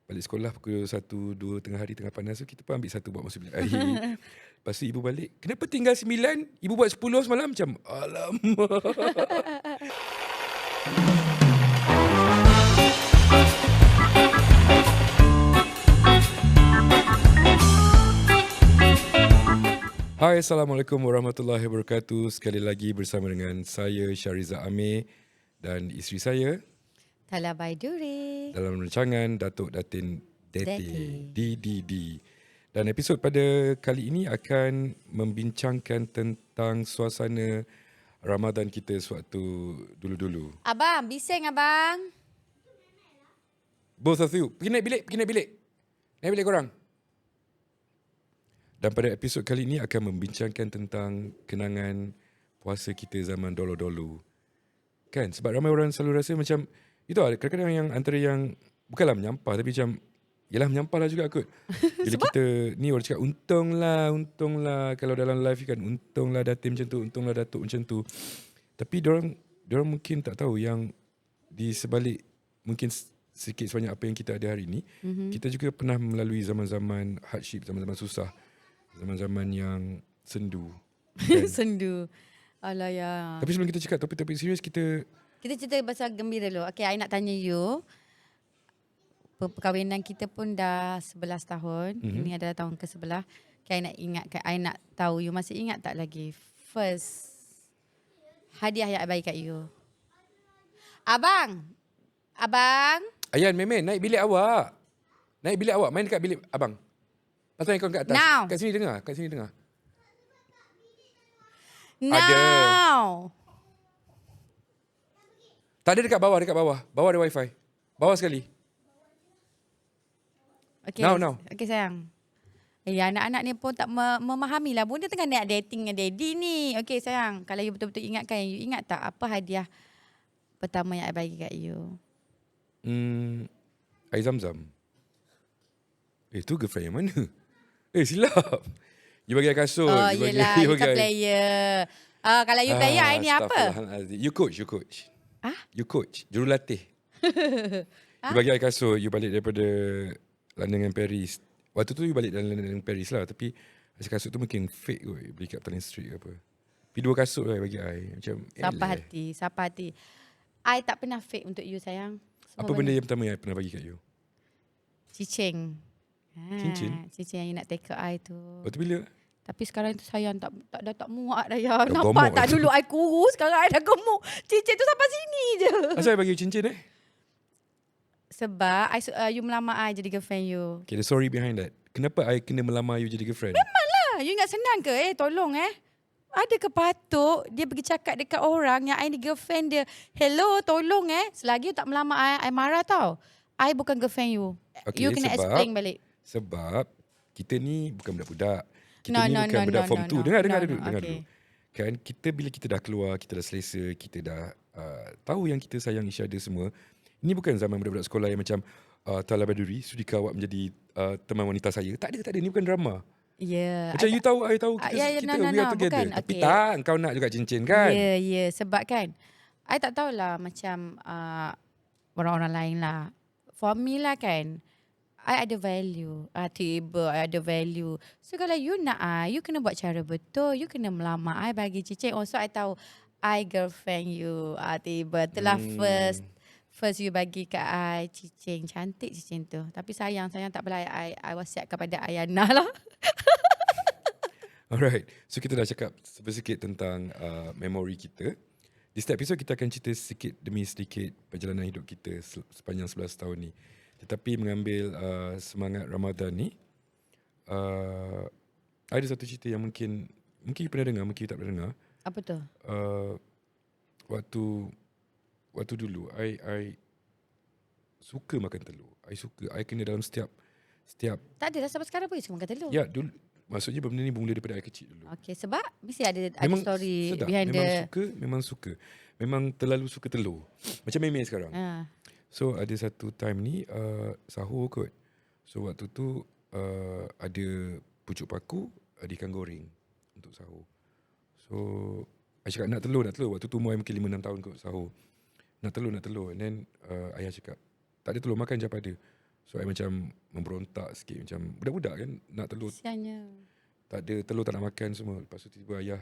balik sekolah pukul 1, 2 tengah hari tengah panas tu, kita pun ambil satu buat masuk bilik air. Lepas tu ibu balik, kenapa tinggal 9? Ibu buat 10 semalam. Macam, alamak. Hai, Assalamualaikum warahmatullahi wabarakatuh. Sekali lagi bersama dengan saya Syariza Amir dan isteri saya Tala Baiduri. dalam rancangan Datuk Datin Dete Dete. DDD. Dan episod pada kali ini akan membincangkan tentang suasana Ramadan kita sewaktu dulu-dulu. Abang, bising abang. Both of you, pergi naik bilik. Naik bilik korang. Dan pada episod kali ini akan membincangkan tentang kenangan puasa kita zaman dulu-dulu. Kan? Sebab ramai orang selalu rasa macam, itu lah kadang-kadang yang antara yang, bukanlah menyampah tapi macam, yelah menyampah lah juga kot. Bila kita, ni orang cakap, untunglah kalau dalam live kan, untunglah Datin macam tu, untunglah Datuk macam tu. Tapi diorang mungkin tak tahu yang di sebalik, mungkin sikit sebanyak apa yang kita ada hari ni, kita juga pernah melalui zaman-zaman hardship, zaman-zaman susah. Zaman-zaman yang sendu. Kan? Sendu. Alah ya. Tapi sebelum kita cakap topik-topik serius, kita Kita cerita pasal gembira dulu. Okay, I nak tanya you. Perkahwinan kita pun dah 11 tahun. Ini adalah tahun ke-11. Okay, I nak ingatkan, I nak tahu you masih ingat tak lagi first hadiah yang I bagi kat you? Abang. Ayan, Memen, naik bilik awak. Main dekat bilik abang. Pasal kau kat atas. Now. Kat sini dengar. Now. Tak ada dekat bawah. Bawah ada wifi. Bawah sekali. Okay. Now. Okay sayang. Anak-anak ni pun tak memahami lah. Bunda tengah nak dating dengan daddy ni. Okay sayang. Kalau you betul-betul ingatkan, you ingat tak apa hadiah pertama yang I bagi kat you? Air Zam-Zam. Itu girlfriend yang mana? Silap. You bagi kasut. Oh you bagi, yelah, you kan player. Kalau you player, I ni apa? Astaghfirullahalazim. You coach. Ah? You coach. Jurulatih. You bagi I kasut. You balik daripada London dengan Paris. Waktu tu you balik dari London dengan Paris lah. Tapi kasut tu mungkin fake kot. Beli kat Petaling Street ke apa. Tapi 2 kasut lah bagi I. Macam Siapa hati. I tak pernah fake untuk you sayang. Apa benda yang pertama yang I pernah bagi kat you? Cicing. Cincin? Cincin yang you nak take I tu. Waktu bila? Tapi sekarang tu sayang tak muak dah ya. Dah Nampak gemuk tak tu. dulu I kurus, sekarang I dah gemuk. Cincin tu sampai sini je. Asal I bagi you cincin Sebab you melamar I jadi girlfriend you. Okay, the story behind that. Kenapa I kena melamar you jadi girlfriend? You ingat senang ke? Tolong Ada ke patut dia pergi cakap dekat orang yang I ni girlfriend dia. Hello, tolong selagi you tak melamar I marah tau. I bukan girlfriend you. Okay, You kena explain balik. Sebab kita ni bukan budak-budak. Kita No, ni no, bukan no, budak no, form no, 2. no. Dengar No, dulu. okay. Kan bila kita dah keluar, kita dah selesa, kita dah tahu yang kita sayang each other semua. Ini bukan zaman budak-budak sekolah yang macam Tala Baduri, sudikah awak menjadi teman wanita saya? Tak ada. Ini bukan drama. Ya. Macam you tahu, I tahu kita, we are together. Bukan. Tapi Okay. tak, kau nak juga cincin kan? Ya. Sebab kan, I tak tahulah macam orang-orang lain lah. For me lah kan, I ada value. Tiba I ada value. So kalau you nak you kena buat cara betul. You kena melamar I bagi cincin. Also I tahu I girlfriend you. Tiba itulah first you bagi kat I cincin. Cantik cincin tu. Tapi sayang tak apalah. I wasiat kepada Ayana lah. Alright, so kita dah cakap sedikit tentang memori kita. Di setiap episod kita akan cerita sedikit demi sedikit perjalanan hidup kita sepanjang 11 tahun ni. Tetapi mengambil semangat Ramadan ni, ada satu cerita yang mungkin you pernah dengar, mungkin you tak pernah dengar. Apa tu? Waktu dulu, I suka makan telur. I kena dalam setiap Tak ada dah sampai sekarang pun you suka makan telur. ya dulu. Maksudnya benda ni bermula daripada I kecil dulu. Okay, sebab mesti ada Memang story sedap. behind Memang suka. Memang terlalu suka telur. Macam Meme sekarang. So ada satu time ni sahur kot. So waktu tu ada pucuk paku, ada ikan goreng untuk sahur. So I cakap nak telur. Waktu tu umur I mungkin 5-6 tahun kot sahur. Nak telur. And then ayah cakap, tak ada telur, makan je apa ada. So I macam memberontak sikit. Macam budak-budak kan nak telur. Kesiannya. Tak ada telur, tak nak makan semua. Lepas tu tiba ayah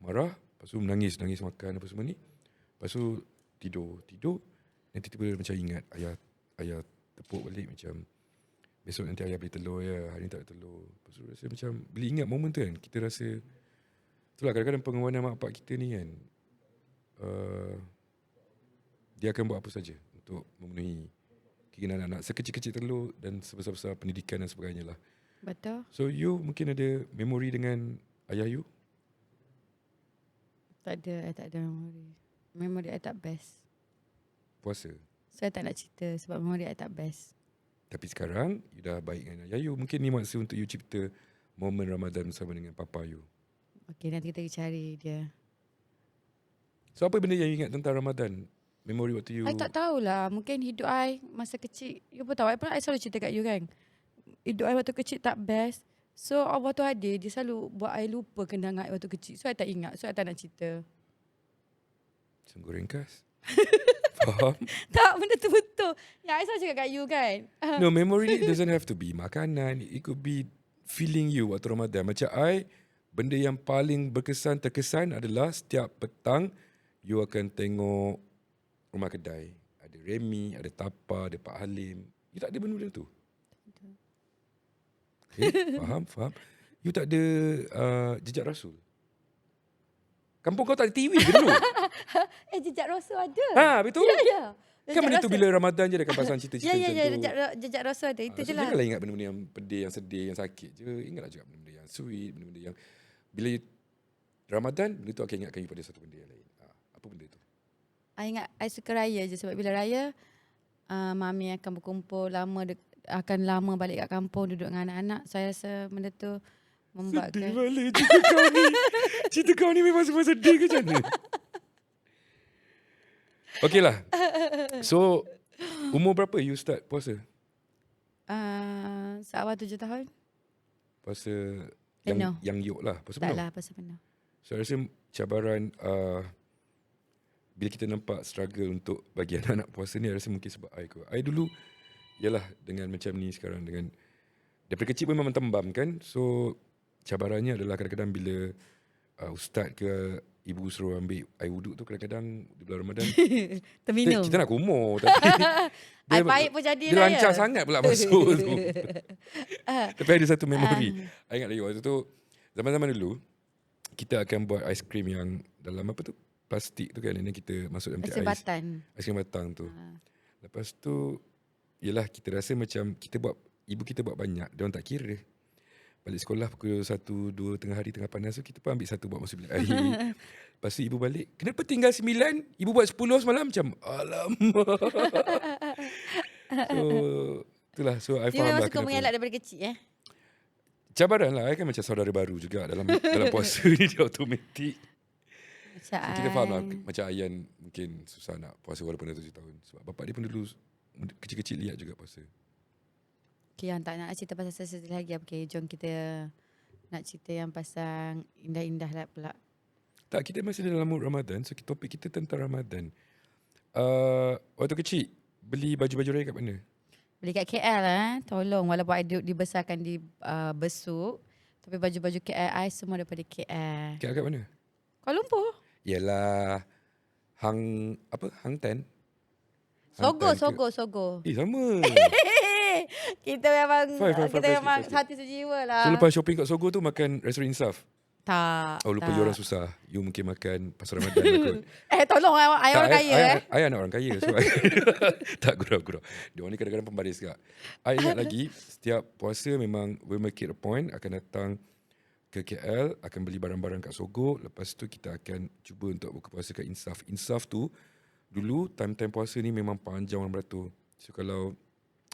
marah. Lepas tu menangis makan apa semua ni. Lepas tu tidur. Nanti tiba macam ingat ayah tepuk balik macam besok nanti ayah beli telur ya. Hari ni tak ada telur. Lepas tu rasa macam bila ingat momen tu kan. Kita rasa itulah kadang-kadang pengawanan mak bapak kita ni kan. Dia akan buat apa saja untuk memenuhi keinginan anak-anak. Sekecil-kecil telur dan sebesar-besar pendidikan dan sebagainya lah. Betul. So you mungkin ada memori dengan ayah you? Tak ada memori. Memori I tak best. Puasa. So I tak nak cerita sebab memori I tak best. Tapi sekarang you dah baik dengan ayah you. Mungkin ni masa untuk you cipta momen Ramadan bersama dengan papa you. Okay, nanti kita cari dia. So apa benda yang you ingat tentang Ramadan? Memori waktu you. I tak tahulah. Mungkin hidup I masa kecil. You pun tahu. I pernah I selalu cerita kat you kan. Hidup I waktu kecil tak best. So waktu hadir dia selalu buat I lupa kenangan I waktu kecil. So I tak ingat. So I tak nak cerita. Sungguh ringkas. Faham? Tak, benda tu betul. Yang I selalu cakap kat you kan. No, memory it doesn't have to be makanan. It could be feeling you waktu Ramadan. Macam I, benda yang paling berkesan, terkesan adalah setiap petang you akan tengok rumah kedai. Ada Remy, ada Tapa, ada Pak Halim. You tak ada benda-benda tu? Okay, faham. You tak ada jejak Rasul? Kampung kau tak ada TV ke dulu? Jejak Rasul ada. Betul? Ya. Kan benda tu bila Ramadan je dia akan pasang cerita-cerita macam tu. Jejak Rasul ada. Itu So je lah. janganlah ingat benda-benda yang pedih, yang sedih, yang sakit je. Ingatlah juga benda-benda yang sweet, benda-benda yang bila Ramadan, benda tu akan ingatkan you pada satu benda yang lain. Apa benda tu? I ingat I suka raya je sebab bila raya mami akan berkumpul akan lama balik kat kampung duduk dengan anak-anak. Saya rasa benda tu membuatkan Sedih balik cerita kau ni. Cerita kau ni memang semua sedih ke macam mana? Okay lah. So, umur berapa you start puasa? seawal 7 tahun. Puasa Penuh. yang yok lah. Puasa Tak penuh. lah puasa penuh. So, I rasa cabaran bila kita nampak struggle untuk bagi anak-anak puasa ni, I rasa mungkin sebab I kot. I dulu, yalah dengan macam ni sekarang, dengan daripada kecil pun memang tembam kan. So, cabarannya adalah kadang-kadang bila ustaz ke ibu suruh ambil air wuduk tu kadang-kadang di bulan Ramadan. Terminum. Kita nak kumur tapi Air pahit pun jadi dia lah lancar ya. sangat pula masuk tu. Tapi ada satu memori. I ingat lagi waktu tu zaman-zaman dulu kita akan buat aiskrim yang dalam apa tu? Plastik tu kan. Dan kita masuk dalam Aiskrim batan. Aiskrim batang tu. Lepas tu yalah kita rasa macam ibu kita buat banyak, dia orang tak kira. Balik sekolah pukul 1, 2 tengah hari tengah panas tu kita pun ambil satu buat masuk bilik air. Lepas tu ibu balik, kenapa tinggal 9? Ibu buat 10 semalam macam alamak. So itulah, so I You faham memang lah suka mengelak daripada kecil cabaran lah, I kan macam saudara baru juga dalam puasa ni dia automatik. Macam So, kita faham lah macam Ayan mungkin susah nak puasa walaupun dah 7 tahun. Sebab bapak dia pun dulu kecil-kecil lihat juga puasa. Okay, yang tak nak cerita pasal sedih lagi. Okay, jom kita nak cerita yang pasal indah-indah lah pula. Tak, kita masih dalam mood Ramadan. So topik kita tentang Ramadan. Waktu kecil beli baju-baju raya kat mana? Beli kat KL tolong. Walaupun I dibesarkan di Besuk, tapi baju-baju KL I semua daripada KL. KL kat mana? Kuala Lumpur. Yalah Hang Ten. Sogo. Sama. Kita memang Fine, memang plastik. hati sejiwa lah. So lepas shopping kat Sogo tu makan restoran Insaf. Tak. Oh lupa tak. you orang susah. You mungkin makan pasar Ramadan lah kot. Tolong I orang kaya I anak orang kaya. So tak gurau-gurau. Dia orang ni kadang-kadang pembaris juga. I ingat lagi setiap puasa memang we make it a point akan datang ke KL, akan beli barang-barang kat Sogo. Lepas tu kita akan cuba untuk buka puasa kat Insaf. Insaf tu dulu time-time puasa ni memang panjang orang beratur. So kalau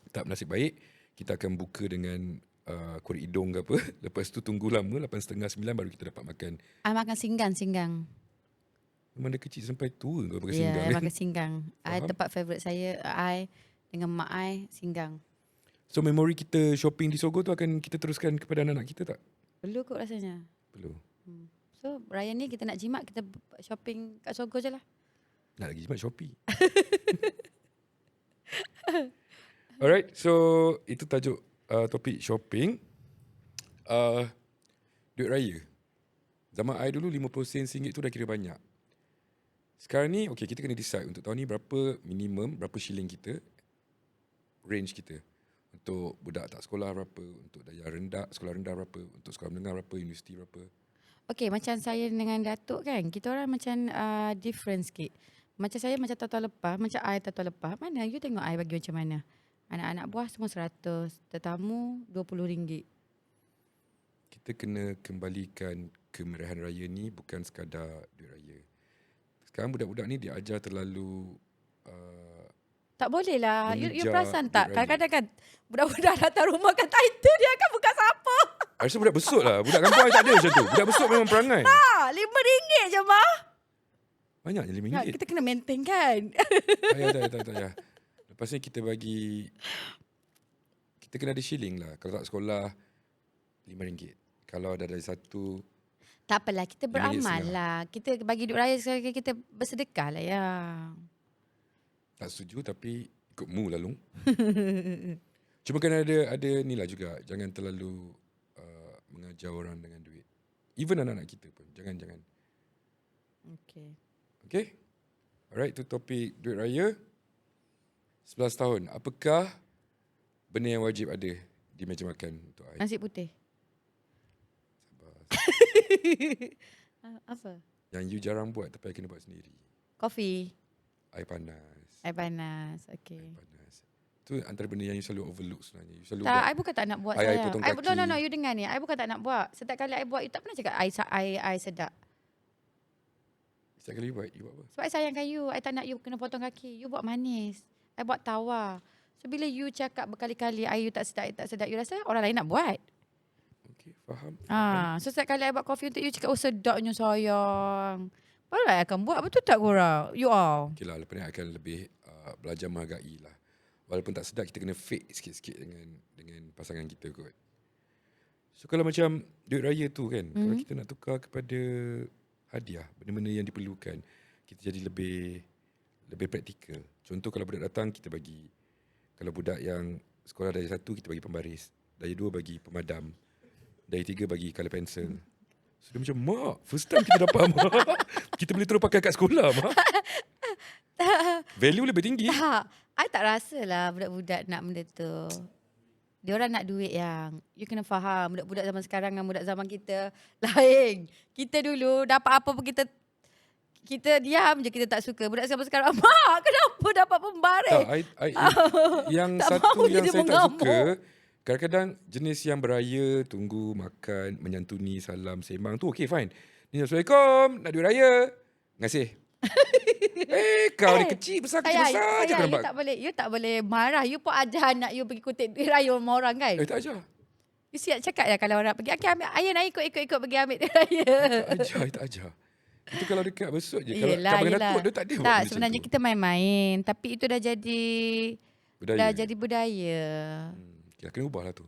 tak nasib baik, kita akan buka dengan kulit hidung ke apa. Lepas tu tunggu lama 8:30, 9 baru kita dapat makan. I makan singgang. Memang dia kecil sampai tua kau makan Ya, singgang. I makan singgang. I Faham. tempat favourite saya, I dengan mak I singgang. So memori kita shopping di Sogo tu akan kita teruskan kepada anak-anak kita tak? Perlu kot rasanya. Perlu. So raya ni kita nak jimat, kita shopping kat Sogo je lah. Nak lagi jimat Shopee. Alright, so itu tajuk topik shopping. Duit raya. Zaman I dulu 50 sen RM1 tu dah kira banyak. Sekarang ni, okay, kita kena decide untuk tahun ni berapa minimum, berapa shilling kita, range kita. Untuk budak tak sekolah berapa, untuk daya rendah, sekolah rendah berapa, untuk sekolah menengah berapa, universiti berapa. Okay, macam saya dengan Datuk kan, kita orang macam different sikit. Macam saya macam tahun lepas, macam I tahun lepas, mana you tengok I bagi macam mana. Anak-anak buah semua 100, tetamu RM20. Kita kena kembalikan kemeriahan raya ni bukan sekadar duit raya. Sekarang budak-budak ni diajar terlalu Tak boleh lah. You Mengejar perasan duit tak? raya. Kadang-kadang kan budak-budak datang rumah kan title dia akan buka siapa. I rasa budak besut lah. Budak kampung I tak ada macam tu. Budak besut memang perangai. RM5 je mah. Banyaknya RM5. Ha, kita kena maintain kan. Tak payah. Lepas ni kita bagi, kita kena ada shilling lah. Kalau tak sekolah, RM5. Kalau dah dari satu, Tak apalah, kita RM5 beramal setengah. lah. Kita bagi duit raya sekali kita bersedekah lah ya. tak setuju tapi ikut mu lah Long. Cuma kena ada ni lah juga. Jangan terlalu mengajar orang dengan duit. Even anak-anak kita pun. Jangan. Okay. Okay? Alright, tu topik duit raya. 11 tahun. Apakah benda yang wajib ada di meja makan untuk I? Nasi putih. Sabar. Apa? Yang you jarang buat tapi I kena buat sendiri. Kopi. Air panas. Air panas. Okay. Air panas. Tu antara benda yang you selalu overlook sebenarnya. You selalu Tak, buat. I bukan tak nak buat Air sayang. potong No, kaki. you dengar ni. I bukan tak nak buat. Setiap kali I buat, you tak pernah cakap I sedap. Setiap kali you buat apa? Sebab I sayangkan you. I tak nak you kena potong kaki. You buat manis. I buat tawar. So bila you cakap berkali-kali you tak sedap, you rasa orang lain nak buat. Okay, faham. So setiap kali I buat kopi untuk you cakap, oh sedapnya sayang. Barulah I akan buat. Betul tak korang? You all. Okay lah, lepas ni I akan lebih belajar menghargai lah. Walaupun tak sedap, kita kena fake sikit-sikit dengan pasangan kita kot. So kalau macam duit raya tu kan, kalau kita nak tukar kepada hadiah, benda-benda yang diperlukan, kita jadi lebih praktikal. Contoh kalau budak datang, kita bagi. Kalau budak yang sekolah dari 1, kita bagi pembaris. Dari 2 bagi pemadam. Dari 3 bagi colour pencil. So dia macam, mak, first time kita dapat mak. Kita boleh terus pakai kat sekolah mak. Value lebih tinggi. Tak. I tak rasa lah budak-budak nak benda tu. Diorang nak duit yang you kena faham. Budak-budak zaman sekarang dengan budak zaman kita lain. Kita dulu dapat apa pun kita diam je, kita tak suka. Budak zaman sekarang, mak kenapa dapat pembaris? Tak, yang Tak satu mahu yang dia saya tak mengamuk. suka, kadang-kadang jenis yang beraya, tunggu, makan, menyantuni, salam, sembang tu okay fine. Ni Assalamualaikum, nak duit raya. Terima kasih. Kau ni kecil besar je kau Sayang, nampak. you tak boleh marah. You pun ajar anak you pergi kutip duit raya sama orang kan? Tak ajar. You siap cakap ya kalau orang pergi, okay ambil, ayah nak ikut pergi ambil duit raya. Tak ajar. Itu kalau dekat besut je. Kalau Yelah. Datuk dia tak ada buat Tak, macam sebenarnya tu. kita main-main. Tapi itu dah jadi Budaya. dah jadi budaya. Okay, kena ubah lah tu.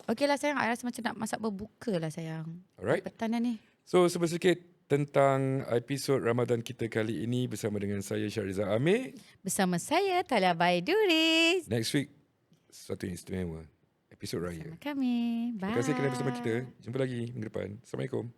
Okey lah sayang, I rasa macam nak masak berbuka lah sayang. Alright. Petang dah ni. So sedikit tentang episod Ramadan kita kali ini bersama dengan saya Syahrizal Amir. Bersama saya Talia Baiduris. Next week sesuatu yang istimewa. Episod raya. Bersama kami. Bye. Terima kasih kerana bersama kita. Jumpa lagi minggu depan. Assalamualaikum.